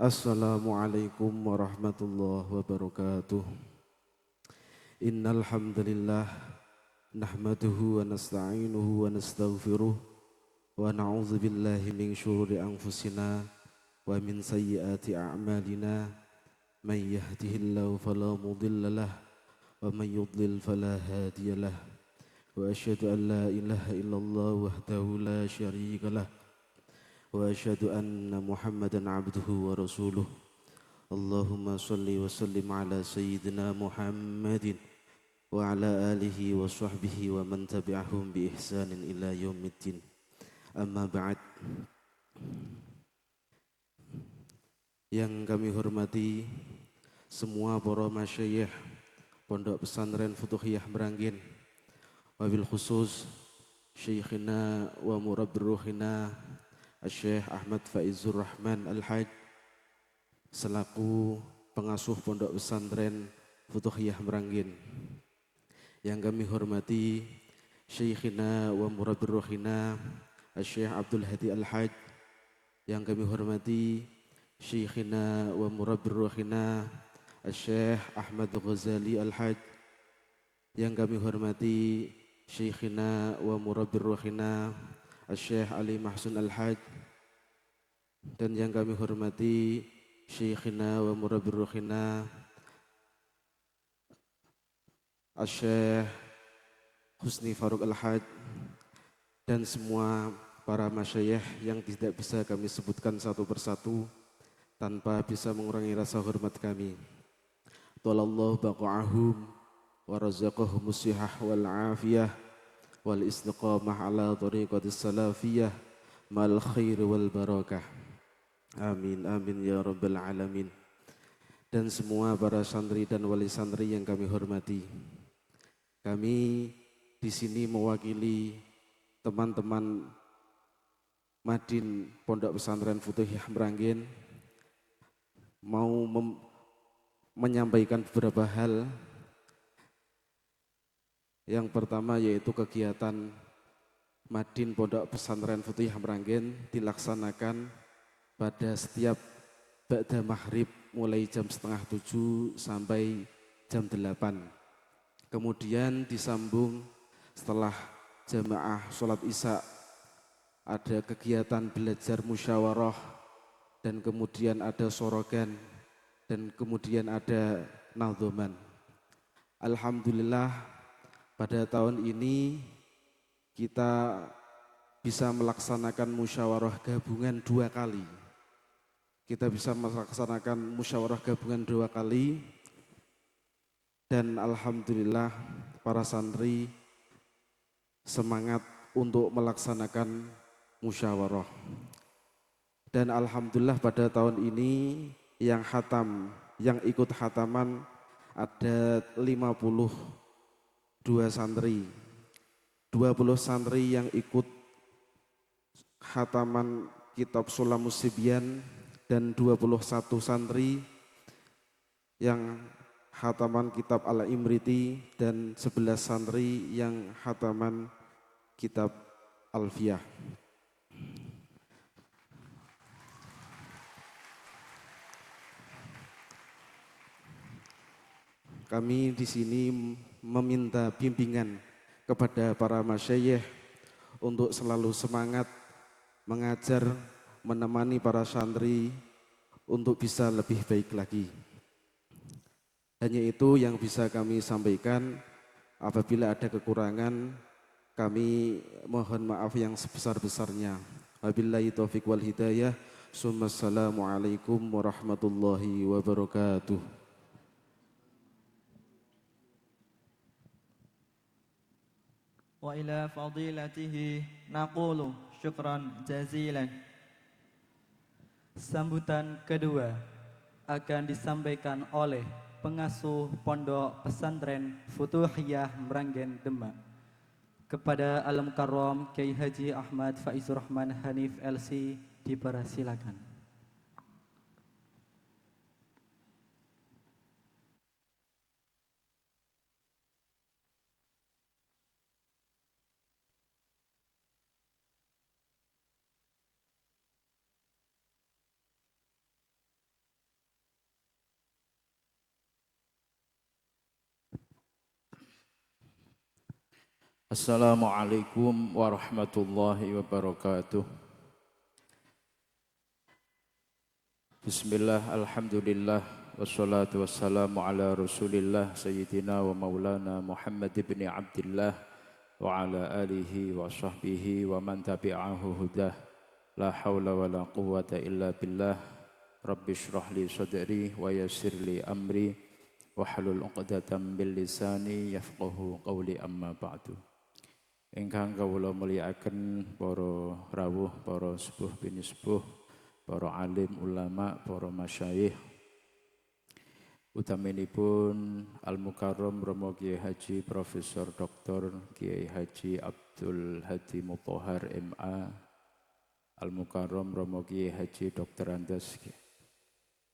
Assalamualaikum warahmatullahi wabarakatuh. Innal hamdalillah nahmaduhu wa nasta'inuhu wa nastaghfiruh wa na'udzu billahi min syururi anfusina wa min sayyiati a'malina may yahdihillahu fala mudhillalah wa may yudlil fala hadiyalah wa asyhadu an la ilaha illallah wahdahu la syarikalah wa asyhadu anna Muhammadan abduhu wa rasuluh. Allahumma salli wa sallim ala sayyidina Muhammadin wa ala alihi wa sahbihi wa man tabi'ahum bi ihsanin ila yaumiddin. Amma ba'd. Yang kami hormati semua para masyayikh Pondok Pesantren Futuhiyah Meranggen, wabil khusus Syekhina wa murabbir ruhina Syekh Ahmad Faizur Rahman Al-Hajj selaku pengasuh Pondok Pesantren Futuhiyah Meranggen. Yang kami hormati Syekhina wa murabbir ruhina Syekh Abdul Hadi Al-Hajj. Yang kami hormati Syekhina wa murabbir ruhina Syekh Ahmad Ghazali Al-Hajj. Yang kami hormati Syekhina wa murabbir ruhina Syekh Ali Mahsun Al-Hajj. Dan yang kami hormati Syekhina wa murabbir ruhina Syekh Husni Faruk Al-Hajj, dan semua para masyayikh yang tidak bisa kami sebutkan satu persatu tanpa bisa mengurangi rasa hormat kami. Talallahu baqa'ahum wa razaqahumus sihah wal afiyah wal istiqamah ala tariqatis salafiyah mal khair wal barakah. Amin amin ya rabbal alamin. Dan semua para santri dan wali santri yang kami hormati. Kami di sini mewakili teman-teman Madin Pondok Pesantren Futuhiyah Meranggen mau menyampaikan beberapa hal. Yang pertama yaitu kegiatan Madin Pondok Pesantren Futuhiyah Meranggen dilaksanakan pada setiap ba'da maghrib mulai jam 6:30 sampai jam 8. Kemudian disambung setelah jamaah sholat isya ada kegiatan belajar musyawarah, dan kemudian ada sorogan, dan kemudian ada nadzoman. Alhamdulillah pada tahun ini kita bisa melaksanakan musyawarah gabungan 2 kali. Kita bisa melaksanakan musyawarah gabungan 2 kali, dan alhamdulillah para santri semangat untuk melaksanakan musyawarah. Dan alhamdulillah pada tahun ini yang ikut khataman ada 52 santri. 20 santri yang ikut khataman kitab Sulamus Sibyan, dan 21 santri yang khataman kitab Al-Imriti, dan 11 santri yang khataman kitab Alfiyah. Kami di sini meminta bimbingan kepada para masyayikh untuk selalu semangat mengajar, menemani para santri untuk bisa lebih baik lagi. Hanya itu yang bisa kami sampaikan. Apabila ada kekurangan, kami mohon maaf yang sebesar-besarnya. Wabillahi taufiq wal hidayah. Assalamualaikum warahmatullahi wabarakatuh. Wa ila fadilatihi naqulu syukran jazilan. Sambutan kedua akan disampaikan oleh pengasuh Pondok Pesantren Futuhiyah Meranggen Demak kepada Al-Mukarram Kiai Haji Ahmad Faizur Rahman Hanif LC, dipersilakan. Assalamualaikum warahmatullahi wabarakatuh. Bismillah, alhamdulillah, wassalatu wassalamu ala rasulillah Sayyidina wa maulana Muhammad ibn Abdillah wa ala alihi wa sahbihi wa man tabi'ahu hudah. La hawla wa la quwwata illa billah. Rabbi shrah li sadri wa yassir li amri wahlul 'uqdatam bil lisani yafqahu qawli amma ba'du. Ingkang kawula mulyakaken para rawuh, para sepuh bini sepuh, para alim ulama, para masyayikh, utaminipun Al-Mukarram Romo Kiai Haji Profesor Dr. Kiai Haji Abdul Hadi Mutahhar MA, Al-Mukarram Romo Kiai Haji Dr. Andes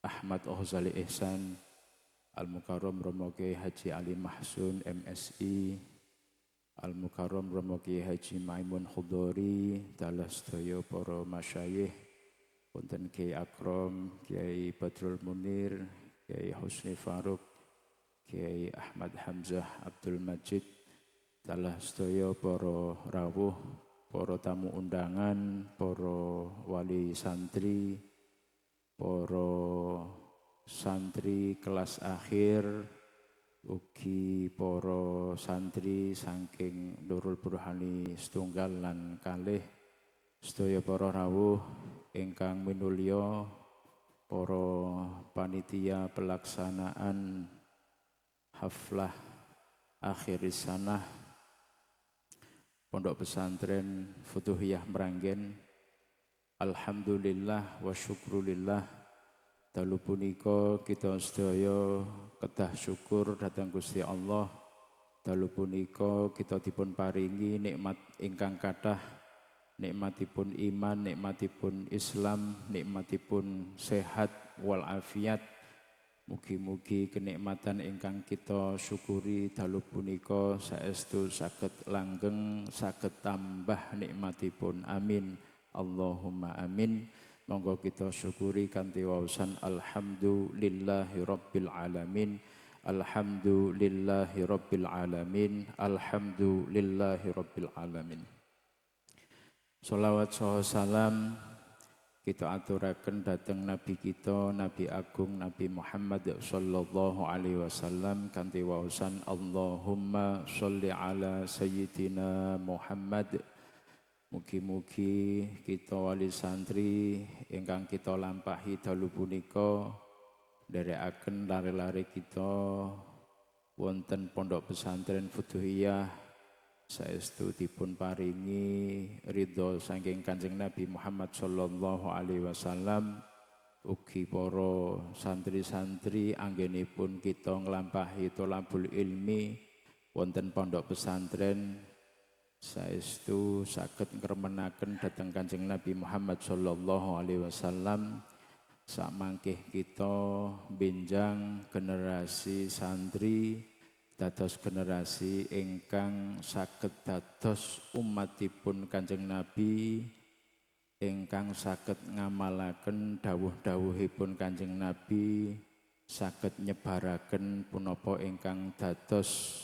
Ahmad Ghazali Ihsan, Al-Mukarram Romo Kiai Haji Ali Mahsun MSI, Al-Mukarram Romo Kiai Haji Maimun Khudori, dalah sedaya para masyayikh, wonten Kiai Akram, Kiai Badrul Munir, Kiai Husni Faruk, Kiai Ahmad Hamzah Abdul Majid, dalah sedaya para rawuh, para tamu undangan, para wali santri, para santri kelas akhir, ugi para santri saking Nurul Burhani setunggal lan kalih, sedaya para rawuh ingkang minulya, para panitia pelaksanaan haflah akhir sanah Pondok Pesantren Futuhiyah Meranggen. Alhamdulillah wa syukrulillah, dalu punika kita sedaya kedah syukur dhateng Gusti Allah. Dalu punika kita dipun paringi nikmat ingkang kathah, nikmatipun iman, nikmatipun Islam, nikmatipun sehat wal afiat. Mugi-mugi kenikmatan ingkang kita syukuri dalu punika saestu saged langgeng, saged tambah nikmatipun. Amin Allahumma amin. Monggo kita syukuri kanthi waosan alhamdulillahi rabbil alamin. Alhamdulillahi rabbil alamin. Alhamdulillahi rabbil alamin. Sholawat saha salam kita aturaken dhateng Nabi kita, Nabi Agung, Nabi Muhammad sallallahu alaihi wasallam kanthi waosan Allahumma sholli ala sayyidina Muhammad. Mugi-mugi kita wali santri ingkang kita lampahi dalu punika nderekaken lare-lare kita wonten Pondok Pesantren Futuhiyah saestu dipun paringi ridho saking Kanjeng Nabi Muhammad sallallahu alaihi wasallam. Ugi para santri-santri anggenipun kita nglampahi thalabul ilmi wonten pondok pesantren saestu saged ngremenaken dhateng Kanjeng Nabi Muhammad sallallahu alaihi wasallam. Samangkih kita benjang generasi santri dados generasi ingkang saged dados umatipun Kanjeng Nabi, ingkang saged ngamalaken dawuh-dawuhipun Kanjeng Nabi, saged nyebaraken punapa ingkang dados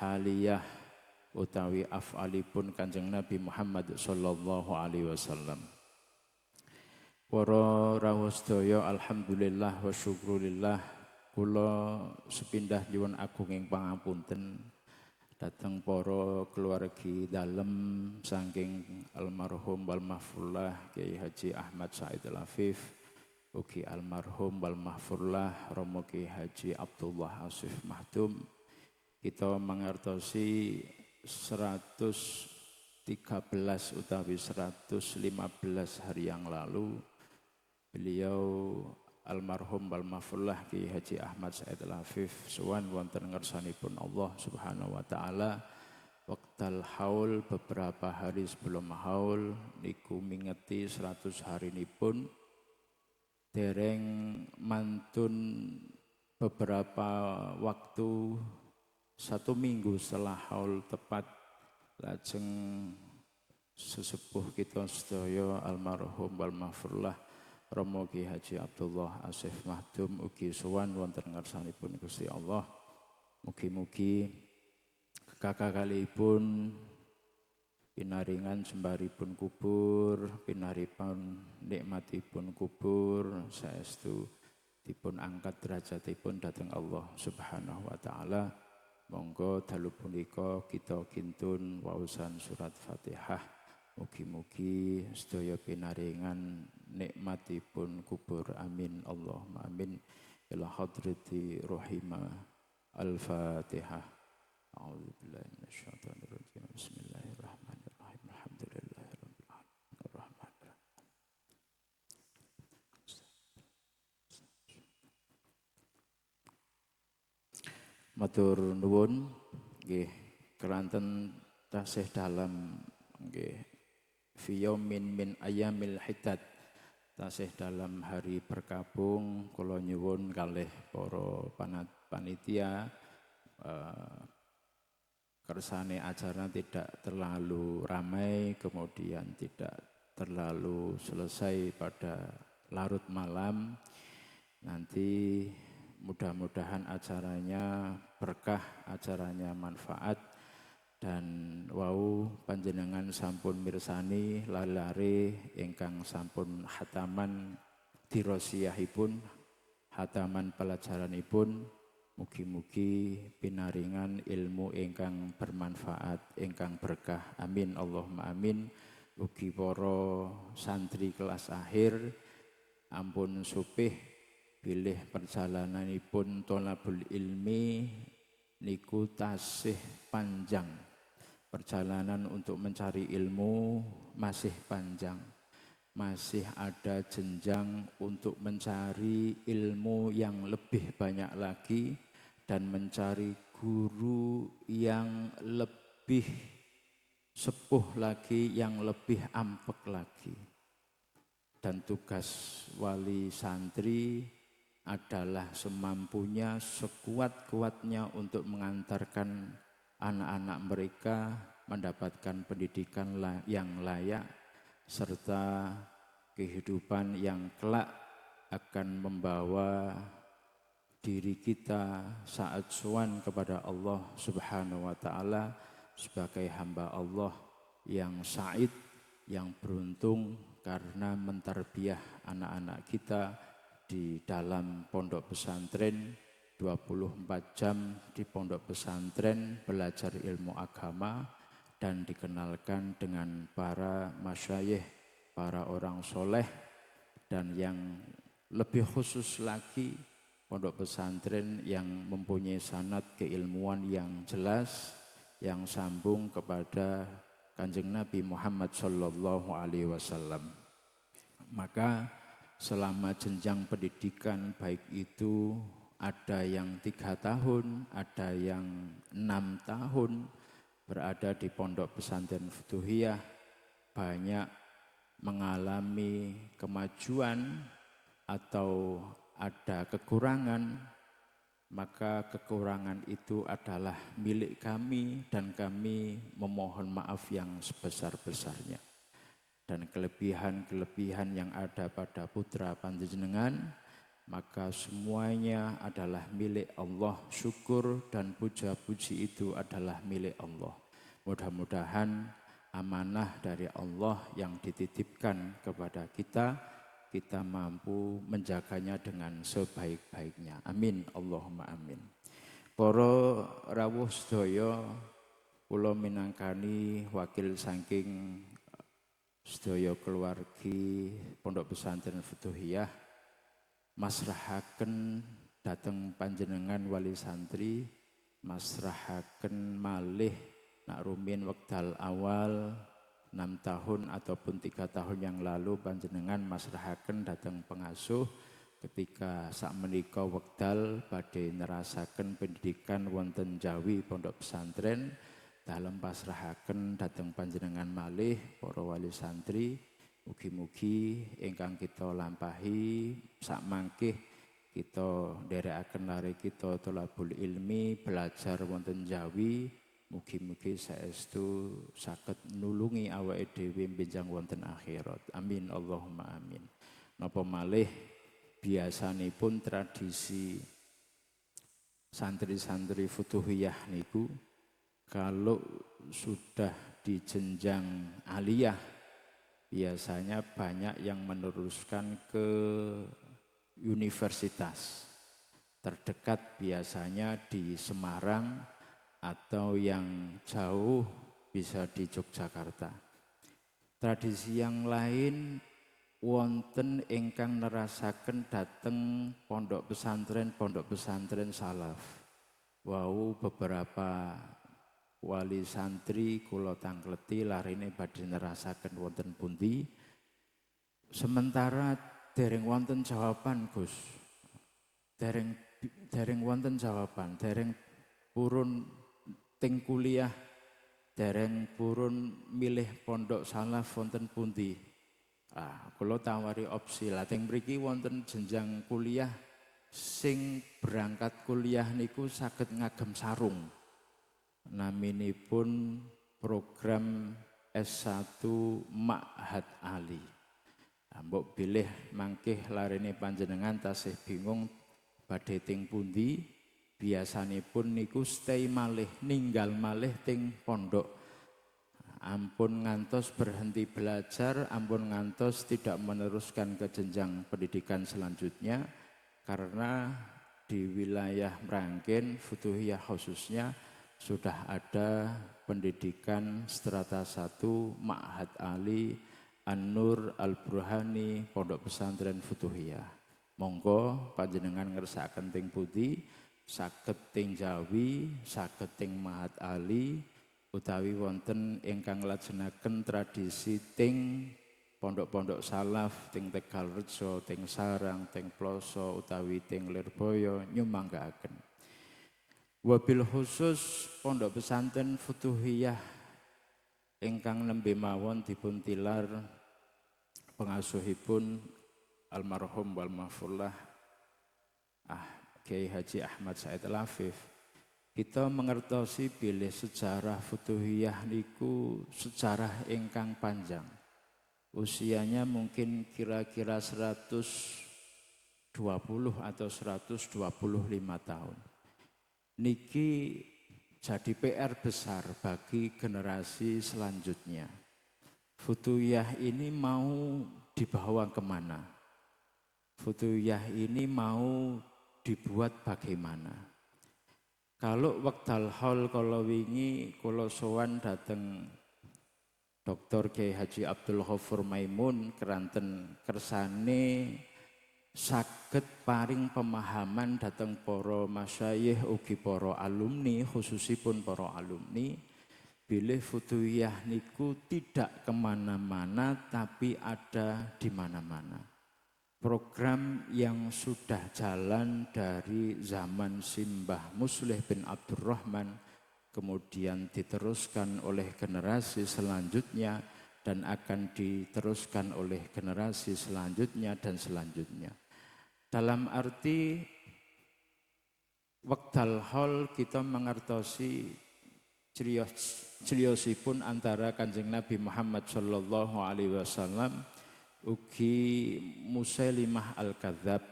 haliyah utawi af'alipun Kanjeng Nabi Muhammad sallallahu alaihi wasallam. Para rawuh sedaya, alhamdulillah wa syukrulillah, kula sepindah nyuwun agunging pangapunten dhateng para keluargi dalem saking almarhum wal mahfurlah Kiai Haji Ahmad Said Al-Afif, ugi almarhum wal mahfurlah Romo Kiai Haji Abdullah Asif Mahdum. Kita mangertosi 113 utawi 115 hari yang lalu beliau almarhum wal mahfurlah Kiai Haji Ahmad Said Al-Afif sowan wonten ngersanipun Allah Subhanahu wa taala wektal haul, beberapa hari sebelum haul niku mingeti 100 hari nipun dereng mantun beberapa waktu 1 minggu setelah haul tepat lajeng sesepuh kita sedaya almarhum wal mahfurlah Romo Kiai Haji Abdullah Asif Mahdum ugi sowan wonten ngersanipun Gusti Allah. Mugi-mugi kakakalipun pinaringan jembaripun kubur, pinaripun nikmatipun kubur, saestu dipun angkat derajatipun dhateng Allah Subhanahu wa taala. Monggo dalu punika kita kintun waosan surat Fatihah. Mugi-mugi sedaya pinaringan nikmatipun kubur. Amin Allahumma amin. Ila hadrati rahimah Al-Fatihah. A'udzubillahi minasyaitonir rajim. Bismillahirrahmanirrahim. Alhamdulillahirabbil alamin. Arrahmanirrahim. Matur nuwun nggih keranten tasih dalam nggih fiyomin min ayamil hidat tasih dalam hari berkabung kula nyuwun kalih para panitia kersane acara tidak terlalu ramai, kemudian tidak terlalu selesai pada larut malam. Nanti mudah-mudahan acaranya berkah, acaranya manfaat, dan wau panjenengan sampun mirsani lalare ingkang sampun hataman dirosiyahipun, hataman pelajaranipun. Mugi-mugi pinaringan ilmu ingkang bermanfaat, ingkang berkah. Amin Allahumma amin. Ugi para santri kelas akhir ampun supih bilih perjalananipun thalabul ilmi niku tasih panjang. Perjalanan untuk mencari ilmu masih panjang. Masih ada jenjang untuk mencari ilmu yang lebih banyak lagi dan mencari guru yang lebih sepuh lagi, yang lebih ampek lagi. Dan tugas wali santri adalah semampunya, sekuat-kuatnya untuk mengantarkan anak-anak mereka mendapatkan pendidikan yang layak, serta kehidupan yang kelak akan membawa diri kita saat sowan kepada Allah Subhanahu wa taala sebagai hamba Allah yang sa'id, yang beruntung karena mentarbiyah anak-anak kita di dalam pondok pesantren 24 jam di pondok pesantren belajar ilmu agama dan dikenalkan dengan para masyayikh, para orang soleh, dan yang lebih khusus lagi pondok pesantren yang mempunyai sanad keilmuan yang jelas, yang sambung kepada Kanjeng Nabi Muhammad sallallahu alaihi wasallam. Maka selama jenjang pendidikan baik itu ada yang 3 tahun, ada yang 6 tahun, berada di pondok pesantren Futuhiyah, banyak mengalami kemajuan atau ada kekurangan, maka kekurangan itu adalah milik kami dan kami memohon maaf yang sebesar-besarnya. Dan kelebihan-kelebihan yang ada pada putra panjenengan, maka semuanya adalah milik Allah. Syukur dan puja-puji itu adalah milik Allah. Mudah-mudahan amanah dari Allah yang dititipkan kepada kita, kita mampu menjaganya dengan sebaik-baiknya. Amin Allahumma amin. Para rawuh sedaya, kula minangkani wakil saking sedaya keluargi Pondok Pesantren Futuhiyah masrahaken dateng panjenengan wali santri, masrahaken malih nak rumiyin wekdal awal 6 tahun ataupun 3 tahun yang lalu panjenengan masrahaken dateng pengasuh ketika sakmenika wekdal badhe nerasaken pendidikan wonten Jawi Pondok Pesantren, dalem pasrahaken dateng panjenengan malih para wali santri. Mugi-mugi ingkang kita lampahi sakmangkih kita nderekaken lare kita thalabul ilmi, belajar wonten Jawi. Mugi-mugi saestu saged nulungi awake dhewe benjang wonten akhirat. Amin Allahumma amin. Napa malih biasanipun tradisi santri-santri Futuhiyah niku Kalau sudah di jenjang aliyah, biasanya banyak yang meneruskan ke universitas. Terdekat biasanya di Semarang atau yang jauh bisa di Yogyakarta. Tradisi yang lain wonten ingkang nerasaken dateng pondok pesantren salaf. Wau beberapa wali santri kula tangkleti larine badhe nerasaken wonten pundi. Sementara dereng wonten jawaban, Gus. Dereng wonten jawaban, dereng purun ting kuliah, dereng purun milih pondok salaf wonten pundi. Kula tawari opsi lah teng mriki wonten jenjang kuliah sing berangkat kuliah niku saged ngagem sarung. Naminipun program S1 Ma'had Ali. Mbok bilih mangkih larene panjenengan tasih bingung badhe ting pundi, biasanipun niku stay malih, ninggal malih ting pondok. Ampun ngantos berhenti belajar, ampun ngantos tidak meneruskan ke jenjang pendidikan selanjutnya, karena di wilayah Mrangken, Futuhiyah khususnya, sudah ada pendidikan strata 1 Ma'had Ali An-Nur Al-Burhani Pondok Pesantren Futuhiyah. Monggo panjenengan ngersakaken ting pundi, saged ting Jawi, saged ting Ma'had Ali, utawi wonten ingkang nglajengaken tradisi ting pondok-pondok salaf ting Tegalrejo, ting Sarang, ting Ploso utawi ting Lirboyo nyumanggaaken. Wabil khusus pondok pesantren Futuhiyah ingkang nembe mawon dipun tilar pengasuhipun almarhum wal mahfurlah Kiai Haji Ahmad Said Al-Afif. Kita mengertosi bilih sejarah Futuhiyah niku sejarah ingkang panjang. Usianya mungkin kira-kira 120 atau 125 tahun. Niki jadi PR besar bagi generasi selanjutnya. Futuhiyah ini mau dibawa kemana? Futuhiyah ini mau dibuat bagaimana? Kalau wekdal haul kalau wingi kula sowan dateng Dr. Kiai Haji Abdul Ghafur Maimun keranten kersane saged paring pemahaman dateng para masyayikh ugi para alumni, khususipun para alumni, bilih Futuhiyah niku tidak kemana-mana tapi ada di mana-mana. Program yang sudah jalan dari zaman Simbah Muslih bin Abdurrahman, kemudian diteruskan oleh generasi selanjutnya dan akan diteruskan oleh generasi selanjutnya dan selanjutnya. Dalam arti wekdal haul kita mengertosi criyosipun antara Kanjeng Nabi Muhammad sallallahu alaihi wasallam ugi Musailimah Al-Kadzab.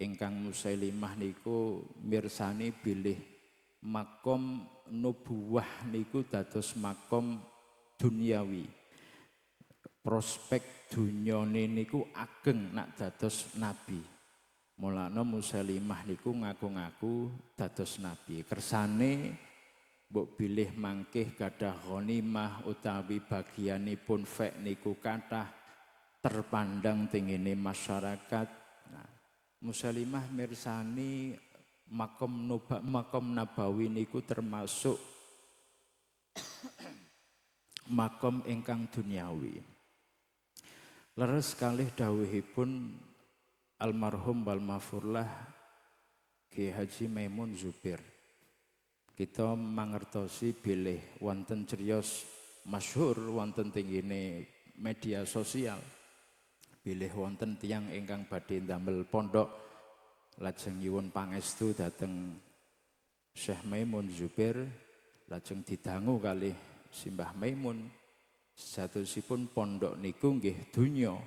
Ingkang Musailimah niku mirsani bilih makom nubuwah niku dados makom duniawi. Prospek dunyane niku ageng nak dados nabi. Mulane Musailimah niku ngaku-ngaku dados nabi. Kersane mbok bilih mangkih gadah ghanimah utawi bagianipun fek niku kathah terpandang tingine masyarakat. Nah, Musailimah mirsani makom nabawi niku termasuk makom ingkang duniawi. Leres kalih dawuhipun almarhum wal mahfurlah Kiai Haji Maimun Zubir. Kita mangertosi bilih wonten criyos masyhur wonten tinggine media sosial. Bilih wonten tiyang ingkang badhe ndamel pondok lajeng nyuwun pangestu dhateng Syekh Maimun Zubir, lajeng didangu kalih Simbah Maimun. Sejatosipun pondok niku nggih donya.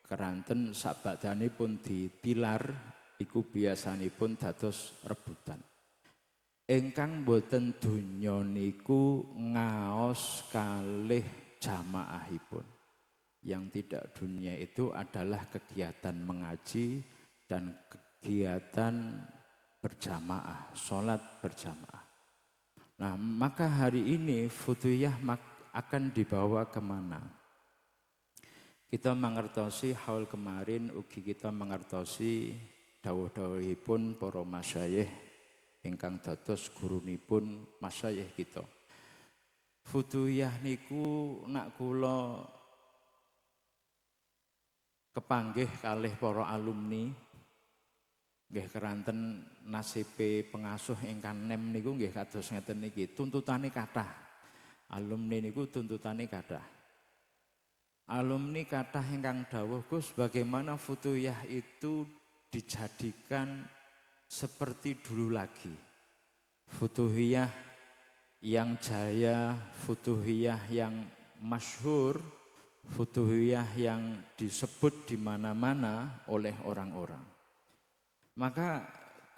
Keranten sabadanipun ditilar iku biasanipun dados rebutan. ingkang boten donya niku ngaos kalih jamaahipun. Yang tidak dunia itu adalah kegiatan mengaji dan kegiatan berjamaah, sholat berjamaah. Nah, maka hari ini Futuhiyah akan dibawa kemana? Kita mengertosi haul kemarin, ugi kita mengertosi dawuh-dawuhipun para masyayikh ingkang dados gurunipun masyayikh kita. Futuhiyah niku nak kula kepanggih kalih para alumni nggih keranten nasibe pengasuh ingkang nem niku nggih kados ngeten niki, tuntutane kathah. Alumni niku tuntutane kathah. Alumni kathah ingkang dawuh, Gus, bagaimana Futuhiyah itu dijadikan seperti dulu lagi. Futuhiyah yang jaya, Futuhiyah yang masyhur, Futuhiyah yang disebut di mana-mana oleh orang-orang. Maka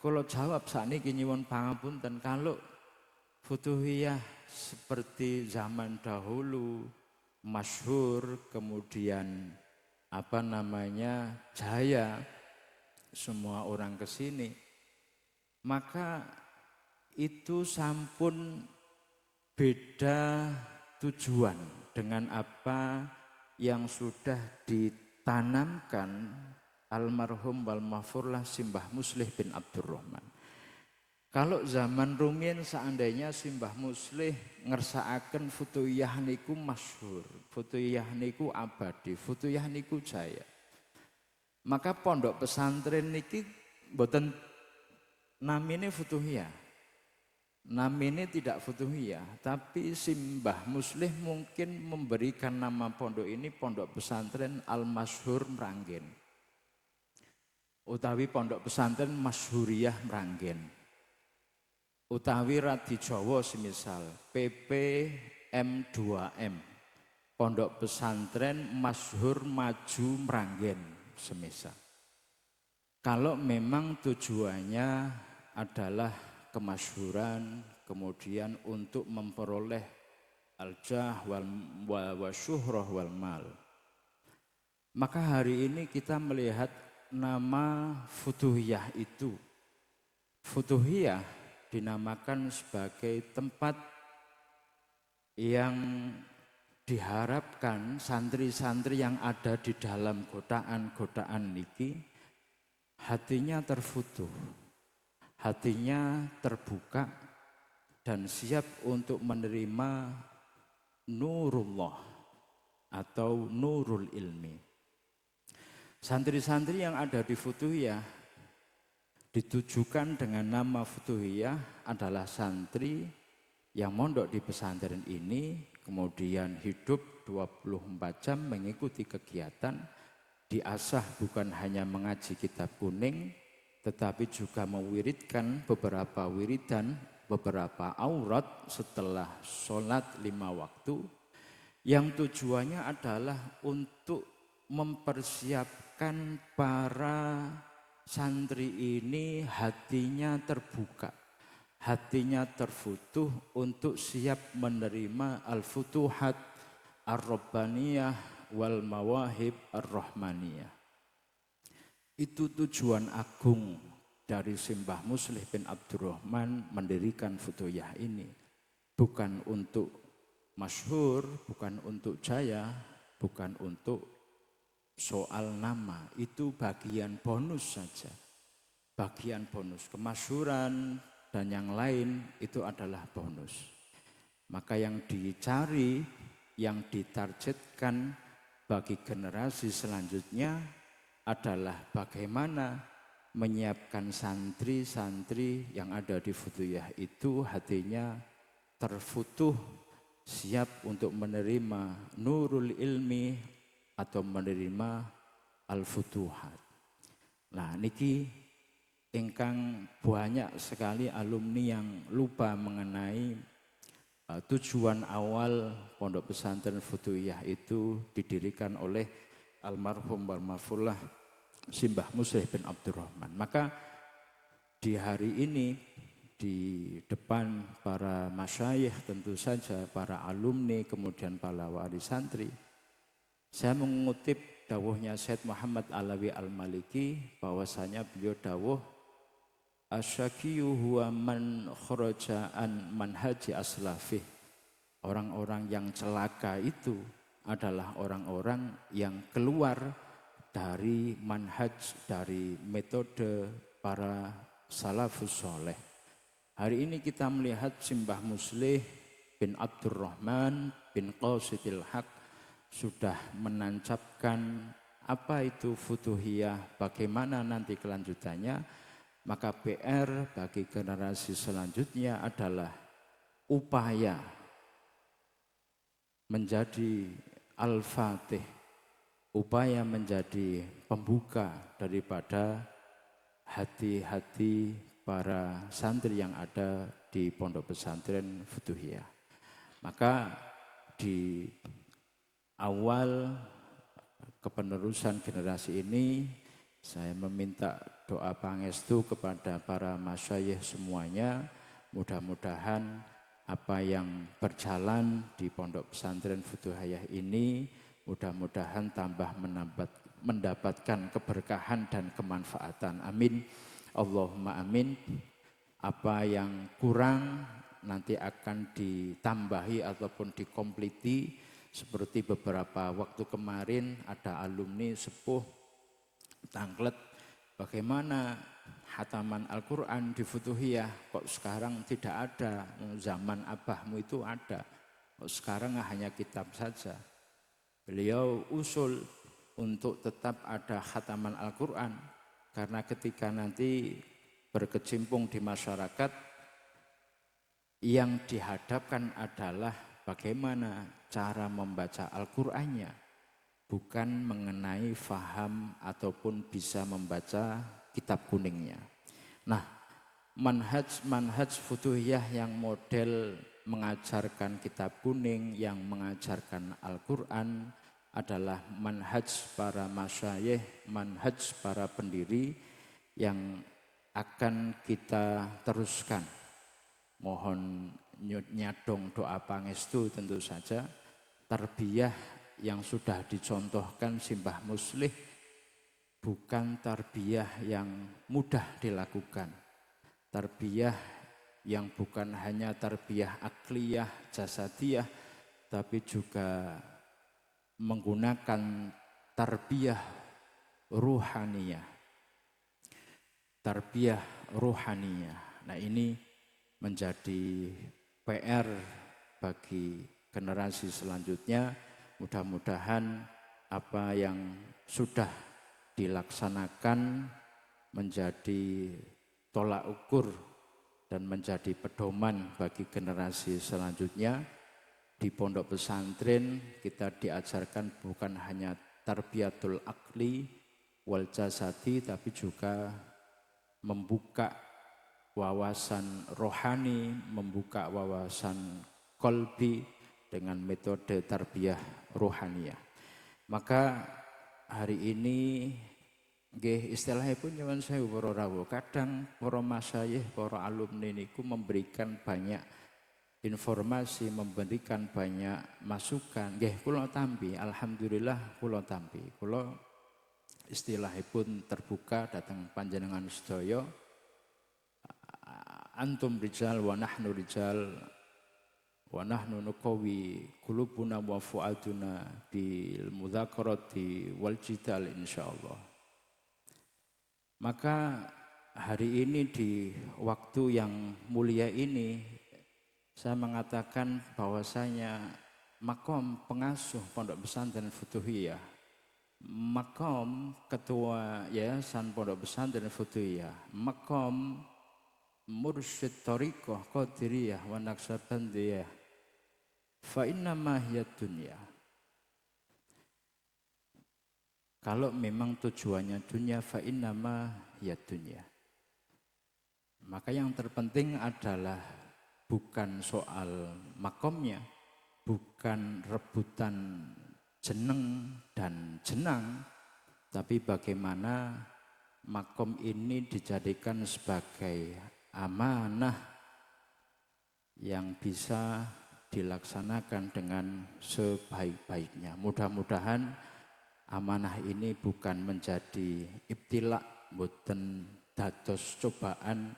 kalau jawab sakniki nyuwun pangapunten, kalau Futuhiyah seperti zaman dahulu masyhur kemudian jaya, semua orang ke sini, maka itu sampun beda tujuan dengan apa yang sudah ditanamkan almarhum wal mahfurlah Simbah Muslih bin Abdurrahman. Kalau zaman rumiyin seandainya Simbah Muslih ngersakaken Futuhiyah niku masyhur, Futuhiyah niku abadi, Futuhiyah niku jaya. Maka pondok pesantren niki mboten namine Futuhiyah. Namanya tidak Futuhiyah, tapi Simbah Muslih mungkin memberikan nama pondok ini Pondok Pesantren Al-Masyhur Meranggen. Utawi Pondok Pesantren Masyhuriyah Meranggen. Utawi radi Jawa semisal PPM2M. Pondok Pesantren Masyhur Maju Meranggen semisal. Kalau memang tujuannya adalah kemasyhuran, kemudian untuk memperoleh al-jah wa syuhrah wal mal. Maka hari ini kita melihat nama Futuhiyah itu. Futuhiyah dinamakan sebagai tempat yang diharapkan santri-santri yang ada di dalam godaan-godaan niki hatinya terfutuh. Hatinya terbuka dan siap untuk menerima nurullah atau nurul ilmi. Santri-santri yang ada di Futuhiyah ditujukan dengan nama Futuhiyah adalah santri yang mondok di pesantren ini, kemudian hidup 24 jam mengikuti kegiatan, diasah bukan hanya mengaji kitab kuning, tetapi juga mewiridkan beberapa wiridan, beberapa aurat setelah sholat 5 waktu, yang tujuannya adalah untuk mempersiapkan para santri ini hatinya terbuka, hatinya terfutuh untuk siap menerima al-futuhat ar-rabbaniyah wal mawahib ar-rahmaniyah. Itu tujuan agung dari Simbah Muslih bin Abdurrahman mendirikan Futuhiyah ini. Bukan untuk masyhur, bukan untuk jaya, bukan untuk soal nama. Itu bagian bonus saja. Bagian bonus. Kemasyhuran dan yang lain itu adalah bonus. Maka yang dicari, yang ditargetkan bagi generasi selanjutnya adalah bagaimana menyiapkan santri-santri yang ada di Futuhiyah itu hatinya terfutuh, siap untuk menerima nurul ilmi atau menerima al-futuhat. Nah niki ingkang banyak sekali alumni yang lupa mengenai tujuan awal Pondok Pesantren Futuhiyah itu didirikan oleh almarhum wal mahfurlah Simbah Muslih bin Abdurrahman. Maka di hari ini di depan para masyayikh, tentu saja para alumni, kemudian para wali santri, saya mengutip dawuhnya Syed Muhammad Alawi Al-Maliki, bahwasanya beliau dawuh, asyakiyu huwa man kharaja an manhaji aslafih. Orang-orang yang celaka itu adalah orang-orang yang keluar dari manhaj, dari metode para salafus soleh. Hari ini kita melihat Simbah Muslih bin Abdurrahman bin Qasidil Haq sudah menancapkan apa itu futuhiyah, bagaimana nanti kelanjutannya. Maka PR bagi generasi selanjutnya adalah upaya menjadi al-fatih, upaya menjadi pembuka daripada hati-hati para santri yang ada di Pondok Pesantren Futuhiyah. Maka di awal kepenerusan generasi ini, saya meminta doa pangestu kepada para masyayikh semuanya. Mudah-mudahan apa yang berjalan di Pondok Pesantren Futuhiyah ini mudah-mudahan tambah mendapatkan keberkahan dan kemanfaatan. Amin. Allahumma amin. Apa yang kurang nanti akan ditambahi ataupun dikompliti, seperti beberapa waktu kemarin ada alumni sepuh tanglet, bagaimana hataman Al-Quran di Futuhiyah kok sekarang tidak ada, zaman abahmu itu ada, kok sekarang hanya kitab saja. Beliau usul untuk tetap ada hataman Al-Quran, karena ketika nanti berkecimpung di masyarakat, yang dihadapkan adalah bagaimana cara membaca Al-Qur'annya, bukan mengenai faham ataupun bisa membaca kitab kuningnya. Nah, manhaj Futuhiyah yang model mengajarkan kitab kuning, yang mengajarkan Al-Qur'an adalah manhaj para masyayikh, manhaj para pendiri yang akan kita teruskan. Mohon nyadong doa pangestu tentu saja. Tarbiyah yang sudah dicontohkan Simbah Muslih bukan tarbiyah yang mudah dilakukan. Tarbiyah yang bukan hanya tarbiyah akliyah, jasadiyah, tapi juga menggunakan tarbiyah ruhaniyah. Tarbiyah ruhaniyah. Nah, ini menjadi PR bagi generasi selanjutnya. Mudah-mudahan apa yang sudah dilaksanakan menjadi tolak ukur dan menjadi pedoman bagi generasi selanjutnya. Di Pondok Pesantren kita diajarkan bukan hanya tarbiyatul akli wal jasadi, tapi juga membuka wawasan rohani, membuka wawasan kolbi dengan metode tarbiyah rohaniyah. Maka hari ini istilahnya pun zaman saya para rawuh, kadang para masyayikh, para alumni niku memberikan banyak informasi, memberikan banyak masukan. Nggih kula tampi, alhamdulillah kula tampi. Kula istilahipun terbuka datang panjenengan sedaya. Antum rijal wa nahnu rijal wa nahnu nuqawi qulubuna wa fuaduna bil mudzakarati wal jidal insyaallah. Maka hari ini di waktu yang mulia ini saya mengatakan bahwasanya makom pengasuh Pondok Pesantren Futuhiyah, makom ketua Yayasan Pondok Pesantren Futuhiyah, makom mursyid thariqah qadiriyah wa naqsabandiyah, fa inna ma hiya dunya. Kalau memang tujuannya dunia, fa inna ma hiya dunya, maka yang terpenting adalah bukan soal makomnya, bukan rebutan jeneng dan jenang, tapi bagaimana makom ini dijadikan sebagai amanah yang bisa dilaksanakan dengan sebaik-baiknya. Mudah-mudahan amanah ini bukan menjadi ibtila, boten dados cobaan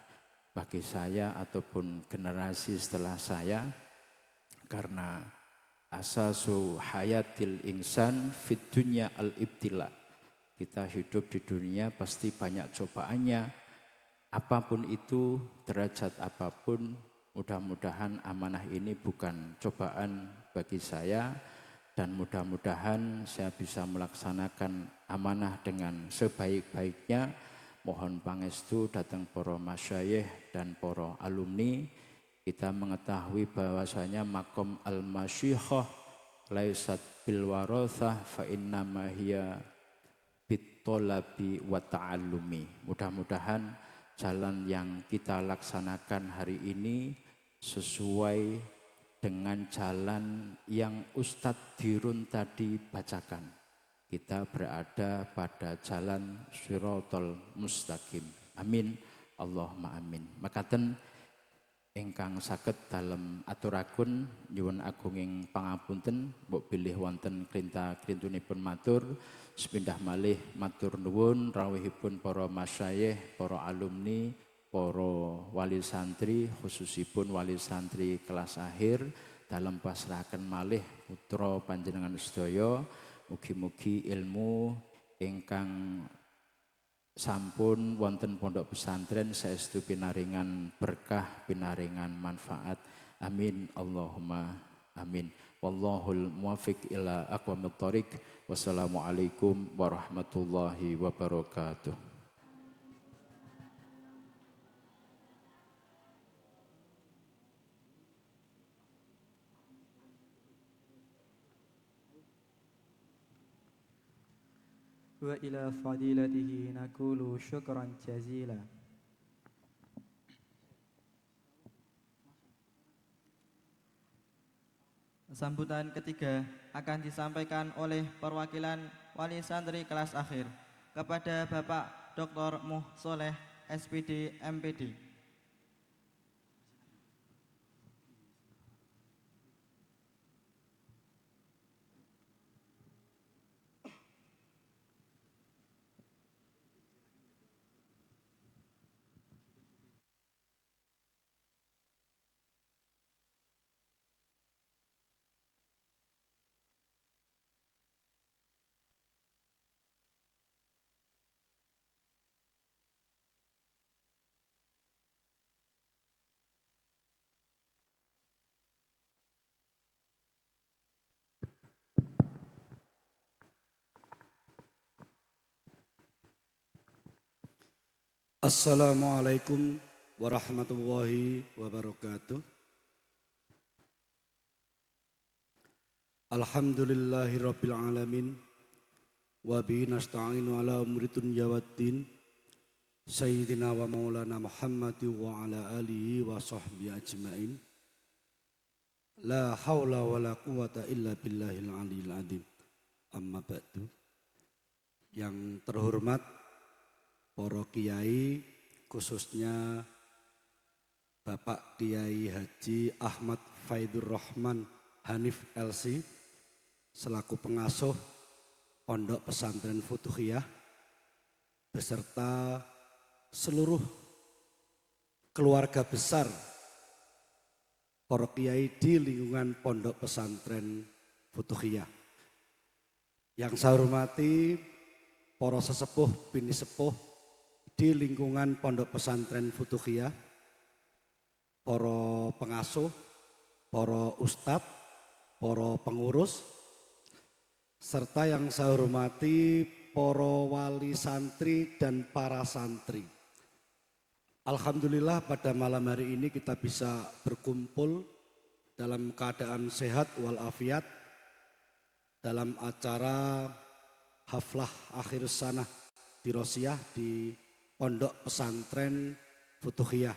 bagi saya ataupun generasi setelah saya, karena asasu hayatil insan fit dunya al ibtila. Kita hidup di dunia pasti banyak cobaannya, apapun itu, derajat apapun. Mudah-mudahan amanah ini bukan cobaan bagi saya, dan mudah-mudahan saya bisa melaksanakan amanah dengan sebaik-baiknya. Mohon pangestu datang para masyayikh dan para alumni. Kita mengetahui bahwasanya makom al-masyikhah laisat bil warathah fa innama hiya bitolabi wa ta'allumi. Mudah-mudahan jalan yang kita laksanakan hari ini sesuai dengan jalan yang Ustadz Dirun tadi bacakan. Kita berada pada jalan Shirathal Mustaqim. Amin. Allahumma amin. Makaten ingkang saged dalem aturaken nyuwun agunging pangapunten, mbok bilih wonten krinta-krintunipun matur, sepindah malih matur nuwun rawuhipun para masyayikh, para alumni, para wali santri, khususipun wali santri kelas akhir, dalem pasrahaken malih putra panjenengan sedaya. Mugi-mugi ilmu ingkang sampun wonten pondok pesantren saestu pinaringan berkah, pinaringan manfaat. Amin Allahumma amin. Wallahul muwaffiq ila aqwamit thoriq. Wassalamualaikum warahmatullahi wabarakatuh. Wa ila fadilatihi nakulu syukran jazila. Sambutan ketiga akan disampaikan oleh perwakilan wali santri kelas akhir kepada Bapak Dr. Muh Soleh SPD MPD. Assalamualaikum warahmatullahi wabarakatuh. Alhamdulillahi rabbil alamin. Wa bihi nasta'inu ala umuri dunya waddin. Sayyidina wa maulana Muhammadi wa ala alihi wa sahbihi ajma'in. La hawla wa la quwata illa billahil aliyil azim. Amma ba'du. Yang terhormat para kiai, khususnya Bapak Kiai Haji Ahmad Faidur Rahman Hanif LC selaku pengasuh Pondok Pesantren Futuhiyah beserta seluruh keluarga besar para kiai di lingkungan Pondok Pesantren Futuhiyah. Yang saya hormati para sesepuh bini sepuh di lingkungan Pondok Pesantren Futuhiyah, para pengasuh, para ustadz, para pengurus, serta yang saya hormati para wali santri dan para santri. Alhamdulillah pada malam hari ini kita bisa berkumpul dalam keadaan sehat walafiat dalam acara haflah akhir sanah dirosiyah di Pondok Pesantren Futuhiyah.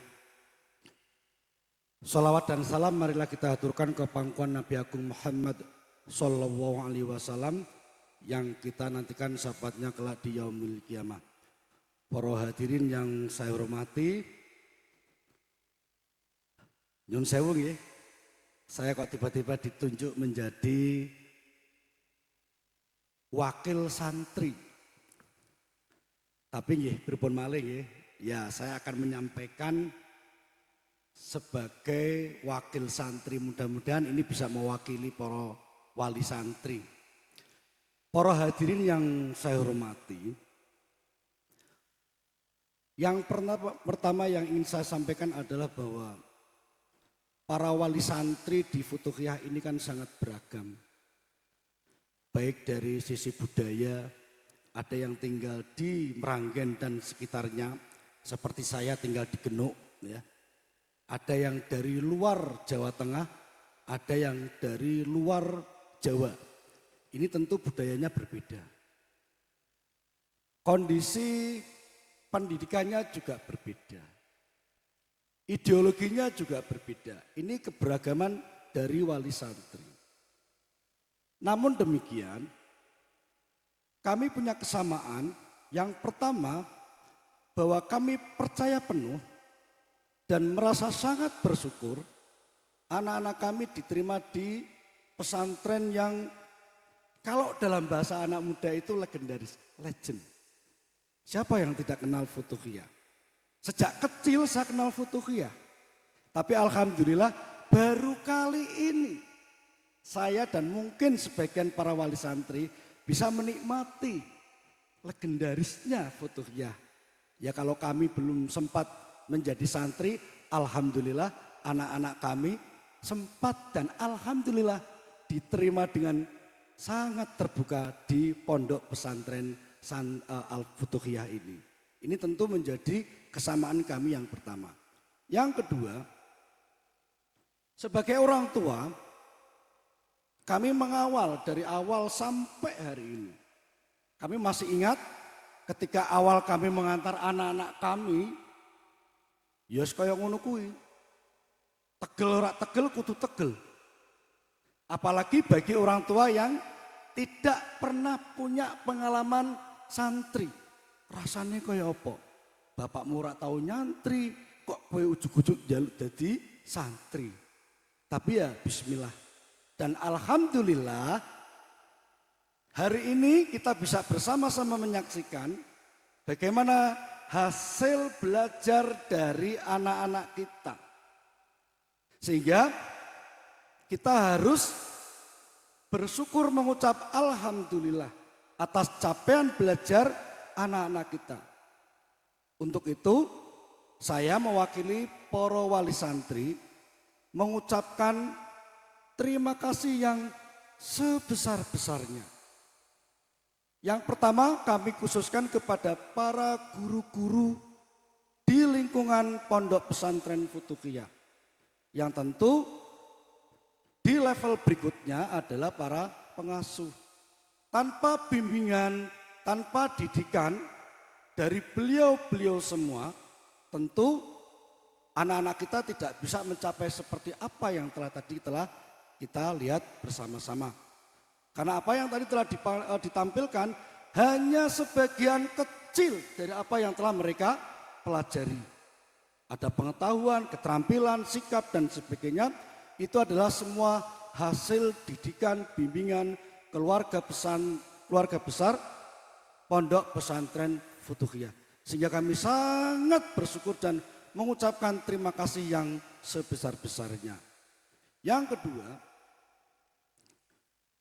Salawat dan salam marilah kita haturkan ke pangkuan Nabi Agung Muhammad Sallallahu Alaihi Wasallam yang kita nantikan syafaatnya kelak di yaumil kiamah. Para hadirin yang saya hormati, Nyun sewu nggih. Saya kok tiba-tiba ditunjuk menjadi wakil santri. Tapi nggih pripun malih nggih, ya saya akan menyampaikan sebagai wakil santri, mudah-mudahan ini bisa mewakili para wali santri. Para hadirin yang saya hormati, yang pertama yang ingin saya sampaikan adalah bahwa para wali santri di Futuhiyah ini kan sangat beragam. Baik dari sisi budaya, ada yang tinggal di Meranggen dan sekitarnya, seperti saya tinggal di Genuk, ya. Ada yang dari luar Jawa Tengah, ada yang dari luar Jawa. Ini tentu budayanya berbeda. Kondisi pendidikannya juga berbeda. Ideologinya juga berbeda. Ini keberagaman dari wali santri. Namun demikian, kami punya kesamaan. Yang pertama, bahwa kami percaya penuh dan merasa sangat bersyukur anak-anak kami diterima di pesantren yang kalau dalam bahasa anak muda itu legendaris, legend. Siapa yang tidak kenal Futuhiyah? Sejak kecil saya kenal Futuhiyah. Tapi alhamdulillah baru kali ini saya dan mungkin sebagian para wali santri bisa menikmati legendarisnya Futuhiyah. Ya kalau kami belum sempat menjadi santri, alhamdulillah anak-anak kami sempat dan alhamdulillah diterima dengan sangat terbuka di pondok pesantren Al-Futuhiyah ini. Ini tentu menjadi kesamaan kami yang pertama. Yang kedua, sebagai orang tua, kami mengawal dari awal sampai hari ini. Kami masih ingat ketika awal kami mengantar anak-anak kami, ya kaya ngono kuwi. Tegel ora tegel kudu tegel. Apalagi bagi orang tua yang tidak pernah punya pengalaman santri. Rasanya kaya apa? Bapakmu ora tau nyantri, kok kowe ujug-ujug njaluk dadi santri. Tapi ya bismillah. Dan alhamdulillah hari ini kita bisa bersama-sama menyaksikan bagaimana hasil belajar dari anak-anak kita. Sehingga kita harus bersyukur mengucap alhamdulillah atas capaian belajar anak-anak kita. Untuk itu saya mewakili para wali santri mengucapkan terima kasih yang sebesar-besarnya. Yang pertama kami khususkan kepada para guru-guru di lingkungan pondok pesantren Futuhiyah. Yang tentu di level berikutnya adalah para pengasuh. Tanpa bimbingan, tanpa didikan dari beliau-beliau semua, tentu anak-anak kita tidak bisa mencapai seperti apa yang telah kita lihat bersama-sama. Karena apa yang tadi telah ditampilkan hanya sebagian kecil dari apa yang telah mereka pelajari. Ada pengetahuan, keterampilan, sikap dan sebagainya. Itu adalah semua hasil didikan, bimbingan keluarga besar pondok pesantren Futuhiyah. Sehingga kami sangat bersyukur dan mengucapkan terima kasih yang sebesar-besarnya. Yang kedua,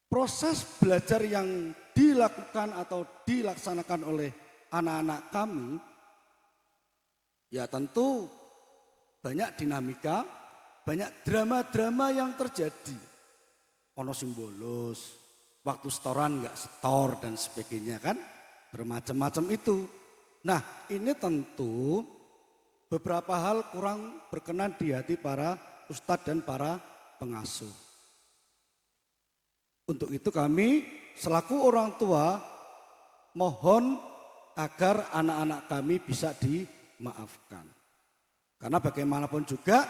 proses belajar yang dilakukan atau dilaksanakan oleh anak-anak kami, ya tentu banyak dinamika, banyak drama-drama yang terjadi. Ono sing bolos, waktu setoran nggak setor dan sebagainya kan, bermacam-macam itu. Nah ini tentu beberapa hal kurang berkenan di hati para ustadz dan para pengasuh. Untuk itu kami selaku orang tua mohon agar anak-anak kami bisa dimaafkan. Karena bagaimanapun juga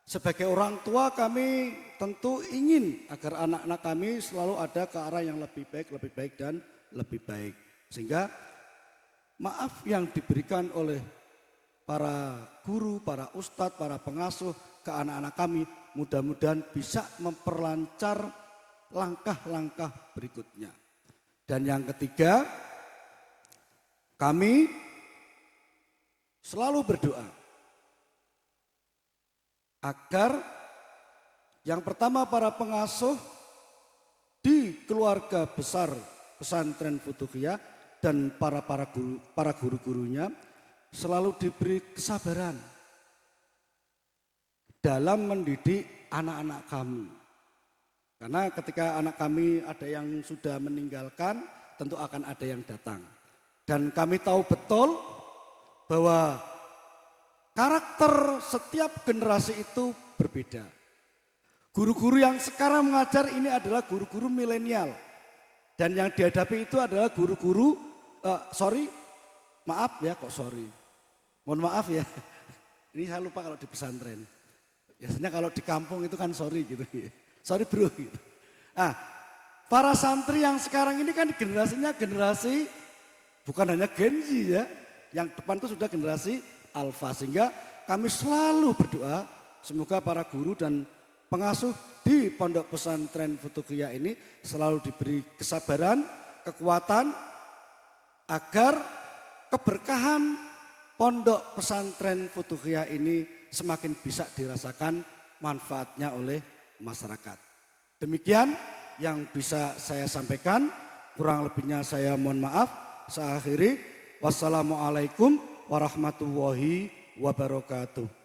sebagai orang tua kami tentu ingin agar anak-anak kami selalu ada ke arah yang lebih baik dan lebih baik. Sehingga maaf yang diberikan oleh para guru, para ustadz, para pengasuh ke anak-anak kami, mudah-mudahan bisa memperlancar langkah-langkah berikutnya. Dan yang ketiga, kami selalu berdoa agar yang pertama para pengasuh di keluarga besar pesantren Futuhiyah dan para guru-gurunya selalu diberi kesabaran dalam mendidik anak-anak kami. Karena ketika anak kami ada yang sudah meninggalkan, tentu akan ada yang datang. Dan kami tahu betul bahwa karakter setiap generasi itu berbeda. Guru-guru yang sekarang mengajar ini adalah guru-guru milenial. Dan yang dihadapi itu adalah guru-guru, mohon maaf ya. Ini saya lupa kalau di pesantren. Biasanya kalau di kampung itu kan sorry gitu. Sorry bro gitu. Nah, para santri yang sekarang ini kan generasinya generasi bukan hanya Gen Z ya. Yang depan itu sudah generasi Alpha. Sehingga kami selalu berdoa semoga para guru dan pengasuh di pondok pesantren Futuhiyah ini selalu diberi kesabaran, kekuatan agar keberkahan pondok pesantren Futuhiyah ini semakin bisa dirasakan manfaatnya oleh masyarakat. Demikian yang bisa saya sampaikan, kurang lebihnya saya mohon maaf. Saya akhiri, wassalamualaikum warahmatullahi wabarakatuh.